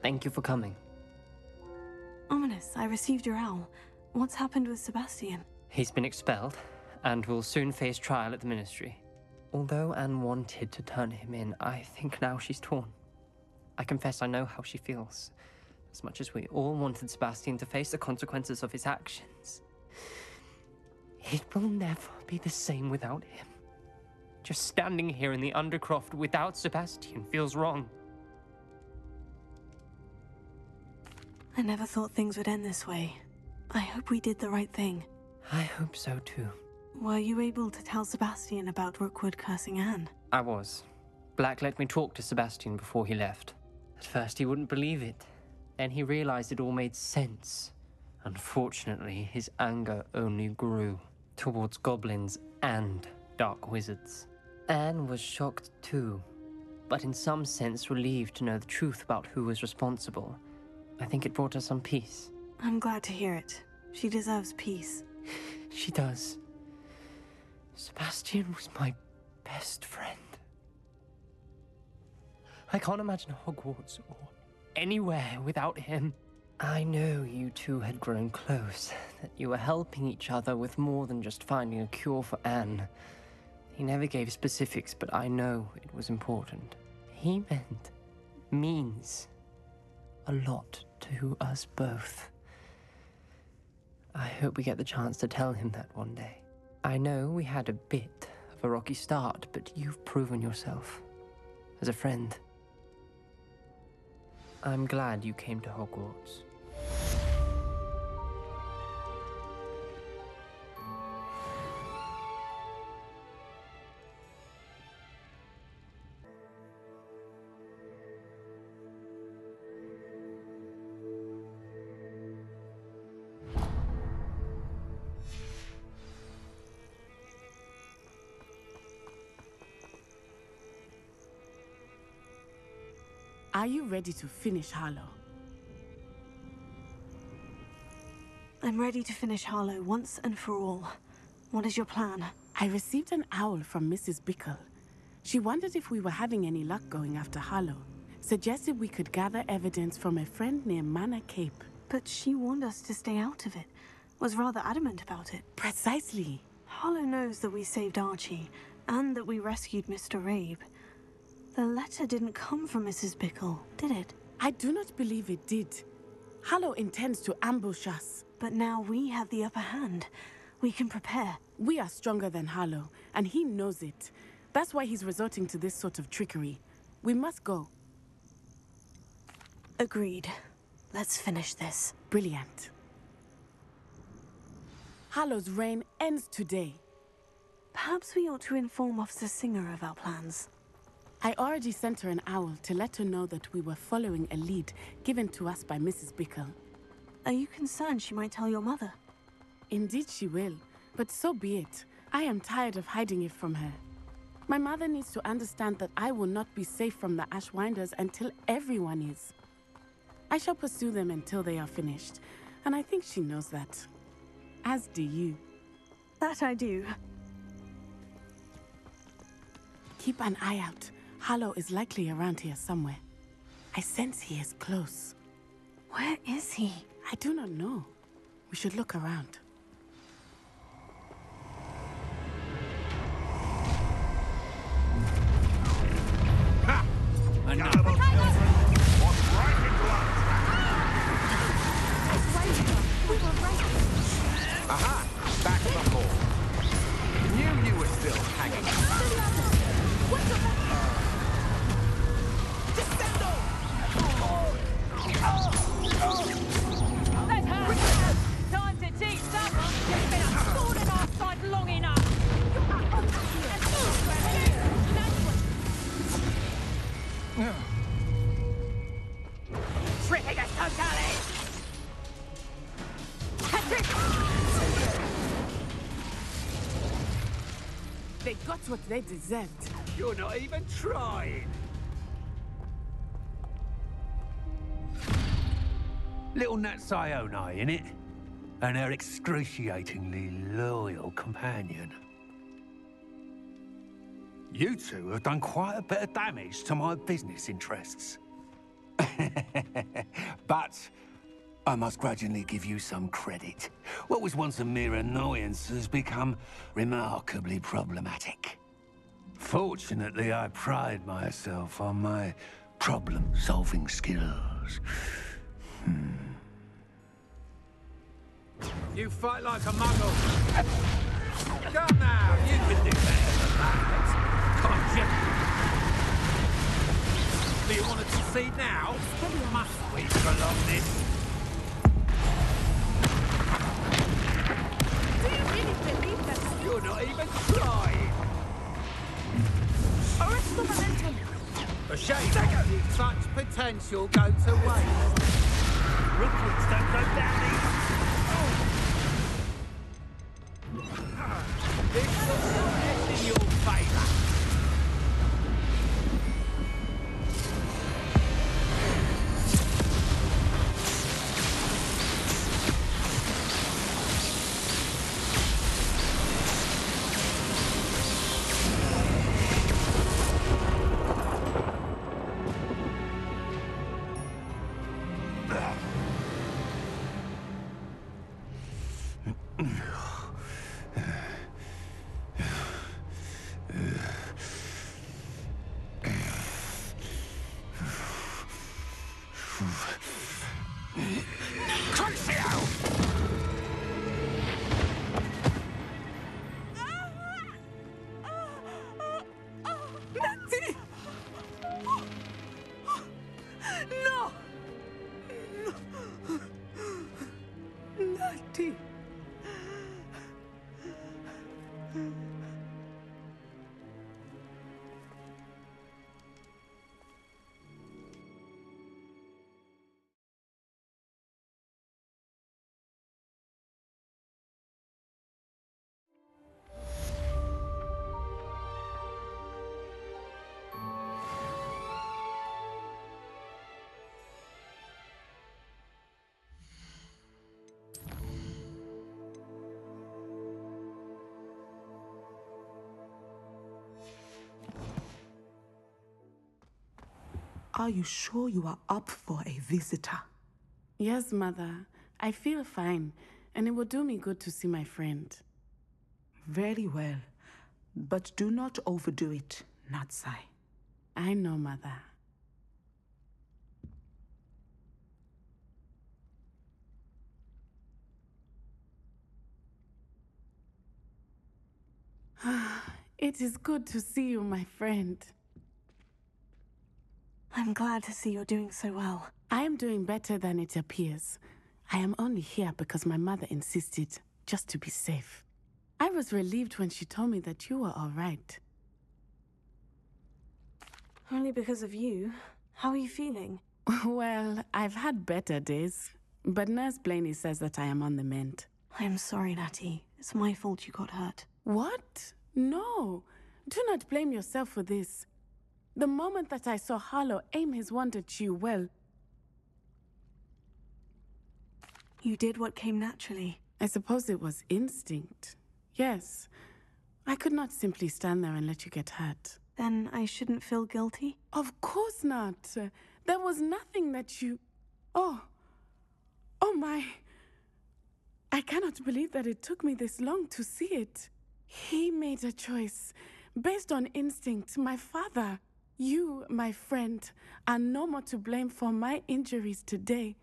Thank you for coming. Ominous, I received your owl. What's happened with Sebastian? He's been expelled, and will soon face trial at the Ministry. Although Anne wanted to turn him in, I think now she's torn. I confess I know how she feels. As much as we all wanted Sebastian to face the consequences of his actions. It will never be the same without him. Just standing here in the Undercroft without Sebastian feels wrong. I never thought things would end this way. I hope we did the right thing. I hope so too. Were you able to tell Sebastian about Rookwood cursing Anne? I was. Black let me talk to Sebastian before he left. At first he wouldn't believe it. Then he realized it all made sense. Unfortunately, his anger only grew towards goblins and dark wizards. Anne was shocked too, but in some sense relieved to know the truth about who was responsible. I think it brought her some peace. I'm glad to hear it. She deserves peace. She does. Sebastian was my best friend. I can't imagine Hogwarts or anywhere without him. I know you two had grown close, that you were helping each other with more than just finding a cure for Anne. He never gave specifics, but I know it was important. He means a lot to us both. I hope we get the chance to tell him that one day. I know we had a bit of a rocky start, but you've proven yourself as a friend. I'm glad you came to Hogwarts. Are you ready to finish Harlow? I'm ready to finish Harlow once and for all. What is your plan? I received an owl from Mrs. Bickle. She wondered if we were having any luck going after Harlow. Suggested we could gather evidence from a friend near Manor Cape. But she warned us to stay out of it. Was rather adamant about it. Precisely. Harlow knows that we saved Archie, and that we rescued Mr. Rabe. The letter didn't come from Mrs. Bickle, did it? I do not believe it did. Harlow intends to ambush us. But now we have the upper hand. We can prepare. We are stronger than Harlow, and he knows it. That's why he's resorting to this sort of trickery. We must go. Agreed. Let's finish this. Brilliant. Harlow's reign ends today. Perhaps we ought to inform Officer Singer of our plans. I already sent her an owl to let her know that we were following a lead given to us by Mrs. Bickle. Are you concerned she might tell your mother? Indeed she will, but so be it. I am tired of hiding it from her. My mother needs to understand that I will not be safe from the Ashwinders until everyone is. I shall pursue them until they are finished, and I think she knows that. As do you. That I do. Keep an eye out. Harlow is likely around here somewhere. I sense he is close. Where is he? I do not know. We should look around. Ha! Another children! Walk right into our trap! Aha! Back to the hall. Knew you were still hanging around. Time to teach someone who's been a thorn in our side long enough! Tricking us totally! They got what they deserved. You're not even trying! Little Nat Sione, innit? And her excruciatingly loyal companion. You two have done quite a bit of damage to my business interests. But I must grudgingly give you some credit. What was once a mere annoyance has become remarkably problematic. Fortunately, I pride myself on my problem-solving skills. You fight like a muggle. Come now, you can do better than that. Can't you? Do you want to concede now? Must we prolong this? Do you really believe that? You're not even trying. Arrest the momentum! A shame. Such potential go to waste. Rookwoods don't go down easy. This looks in your favour. Are you sure you are up for a visitor? Yes, Mother. I feel fine, and it will do me good to see my friend. Very well. But do not overdo it, Natsai. I know, Mother. It is good to see you, my friend. I'm glad to see you're doing so well. I am doing better than it appears. I am only here because my mother insisted, just to be safe. I was relieved when she told me that you were all right. Only because of you. How are you feeling? Well, I've had better days, but Nurse Blaney says that I am on the mend. I am sorry, Natty. It's my fault you got hurt. What? No. Do not blame yourself for this. The moment that I saw Harlow aim his wand at you, well... You did what came naturally. I suppose it was instinct. Yes. I could not simply stand there and let you get hurt. Then I shouldn't feel guilty? Of course not. There was nothing that you... Oh. Oh my. I cannot believe that it took me this long to see it. He made a choice based on instinct. My father, you, my friend, are no more to blame for my injuries today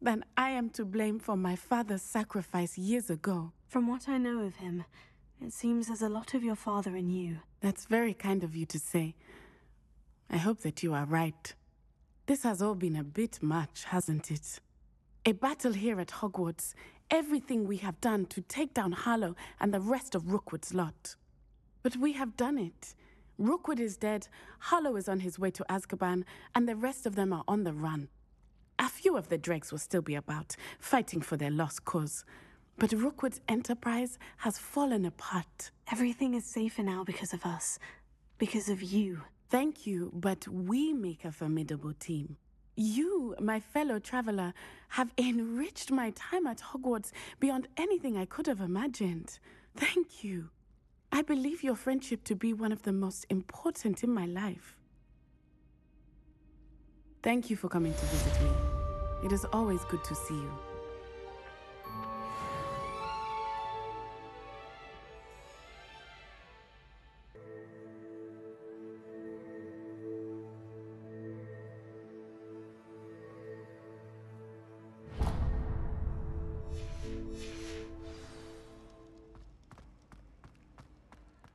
than I am to blame for my father's sacrifice years ago. From what I know of him, it seems there's a lot of your father in you. That's very kind of you to say. I hope that you are right. This has all been a bit much, hasn't it? A battle here at Hogwarts. Everything we have done to take down Harlow and the rest of Rookwood's lot. But we have done it. Rookwood is dead, Harlow is on his way to Azkaban, and the rest of them are on the run. A few of the dregs will still be about, fighting for their lost cause. But Rookwood's enterprise has fallen apart. Everything is safer now because of us. Because of you. Thank you, but we make a formidable team. You, my fellow traveler, have enriched my time at Hogwarts beyond anything I could have imagined. Thank you. I believe your friendship to be one of the most important in my life. Thank you for coming to visit me. It is always good to see you.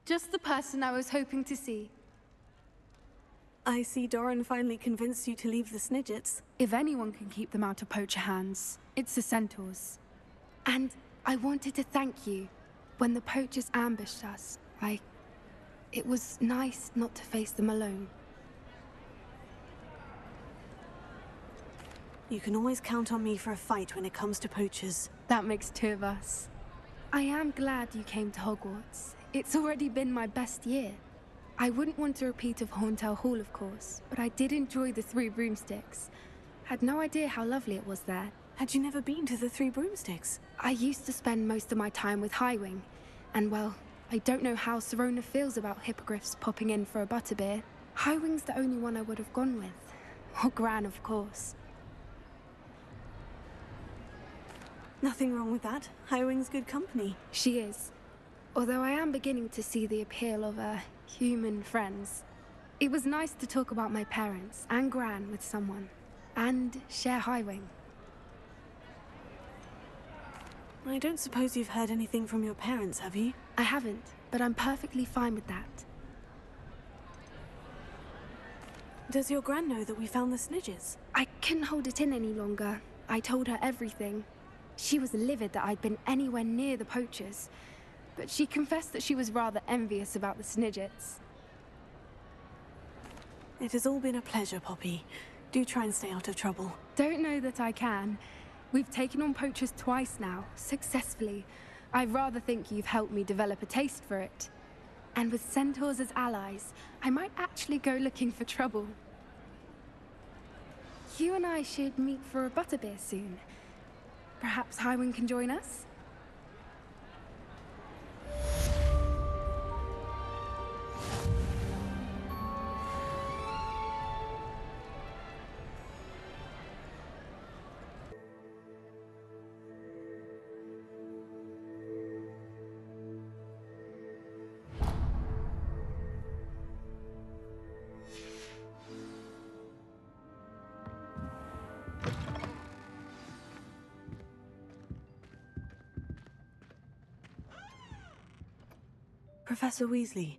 Just the person I was hoping to see. I see Doran finally convinced you to leave the Snidgets. If anyone can keep them out of poacher hands, it's the Centaurs. And I wanted to thank you. When the poachers ambushed us, it was nice not to face them alone. You can always count on me for a fight when it comes to poachers. That makes two of us. I am glad you came to Hogwarts. It's already been my best year. I wouldn't want a repeat of Horntail Hall, of course, but I did enjoy the Three Broomsticks. Had no idea how lovely it was there. Had you never been to the Three Broomsticks? I used to spend most of my time with Highwing, and well, I don't know how Sirona feels about hippogriffs popping in for a butterbeer. Highwing's the only one I would have gone with. Or Gran, of course. Nothing wrong with that. Highwing's good company. She is. Although I am beginning to see the appeal of human friends. It was nice to talk about my parents and Gran with someone, and share Highwing. I don't suppose you've heard anything from your parents, have you? I haven't, but I'm perfectly fine with that. Does your Gran know that we found the Snidgets? I couldn't hold it in any longer. I told her everything. She was livid that I'd been anywhere near the poachers, but she confessed that she was rather envious about the Snidgets. It has all been a pleasure, Poppy. Do try and stay out of trouble. Don't know that I can. We've taken on poachers twice now, successfully. I rather think you've helped me develop a taste for it. And with centaurs as allies, I might actually go looking for trouble. You and I should meet for a butterbeer soon. Perhaps Highwing can join us? Professor Weasley,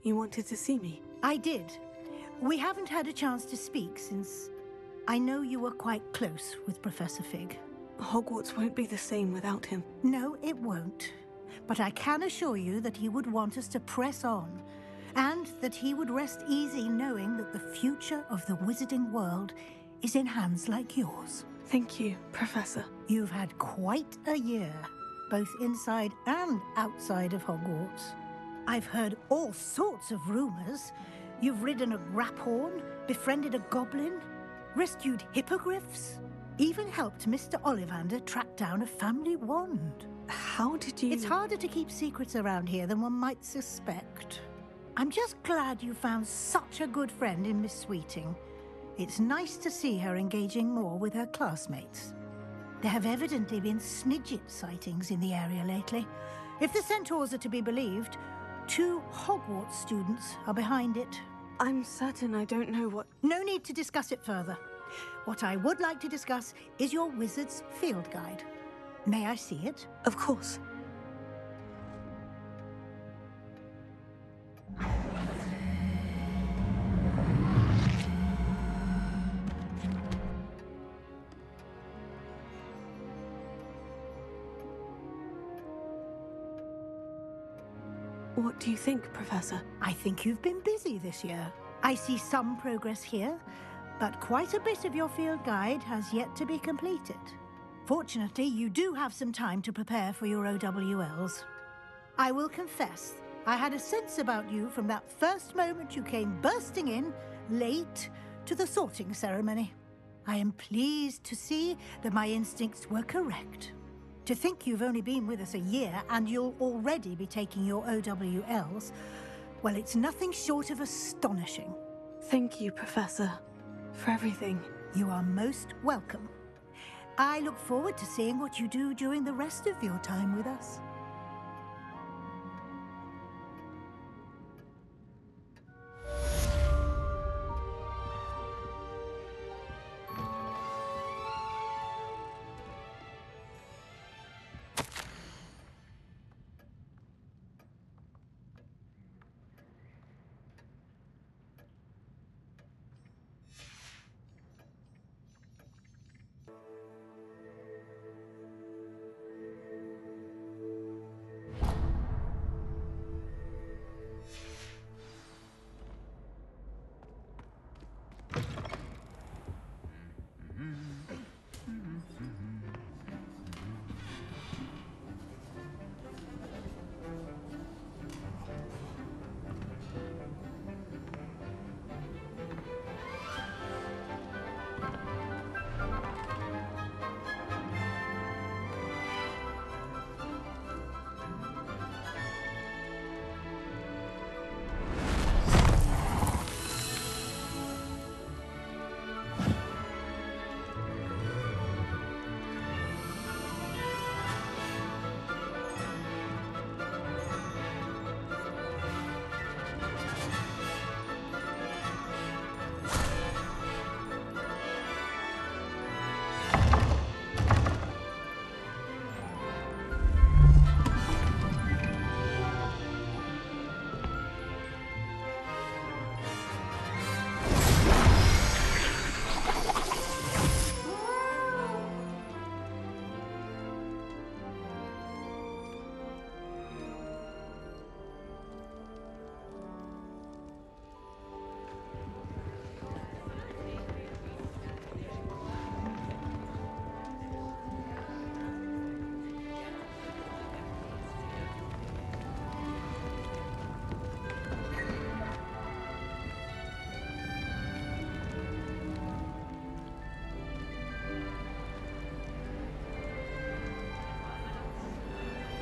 you wanted to see me? I did. We haven't had a chance to speak since I know you were quite close with Professor Fig. Hogwarts won't be the same without him. No, it won't. But I can assure you that he would want us to press on, and that he would rest easy knowing that the future of the wizarding world is in hands like yours. Thank you, Professor. You've had quite a year, both inside and outside of Hogwarts. I've heard all sorts of rumors. You've ridden a Graphorn, befriended a goblin, rescued hippogriffs, even helped Mr. Ollivander track down a family wand. How did you... It's harder to keep secrets around here than one might suspect. I'm just glad you found such a good friend in Miss Sweeting. It's nice to see her engaging more with her classmates. There have evidently been Snidget sightings in the area lately. If the Centaurs are to be believed, 2 Hogwarts students are behind it. I'm certain I don't know what... No need to discuss it further. What I would like to discuss is your wizard's field guide. May I see it? Of course. What do you think, Professor? I think you've been busy this year. I see some progress here, but quite a bit of your field guide has yet to be completed. Fortunately, you do have some time to prepare for your OWLs. I will confess, I had a sense about you from that first moment you came bursting in, late, to the sorting ceremony. I am pleased to see that my instincts were correct. To think you've only been with us a year and you'll already be taking your OWLs, well, it's nothing short of astonishing. Thank you, Professor. for everything. You are most welcome. I look forward to seeing what you do during the rest of your time with us.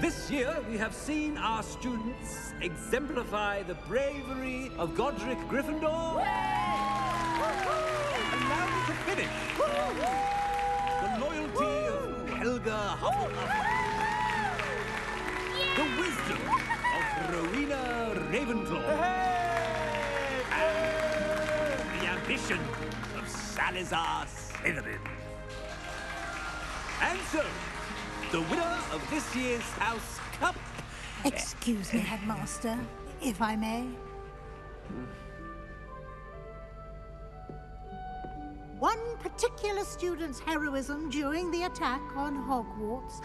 This year, we have seen our students exemplify the bravery of Godric Gryffindor. And now to finish, the loyalty of Helga Hufflepuff. The wisdom of Rowena Ravenclaw. And the ambition of Salazar Slytherin. And so, the winner of this year's House Cup... Excuse me, Headmaster, if I may. One particular student's heroism during the attack on Hogwarts,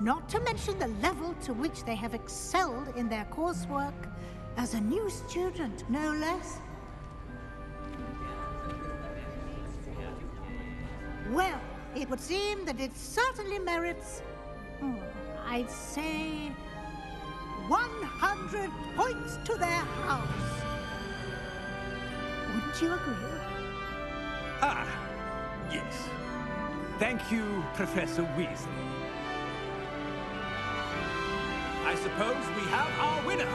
not to mention the level to which they have excelled in their coursework, as a new student, no less. Well, it would seem that it certainly merits... I'd say 100 points to their house. Wouldn't you agree? Ah, yes. Thank you, Professor Weasley. I suppose we have our winner.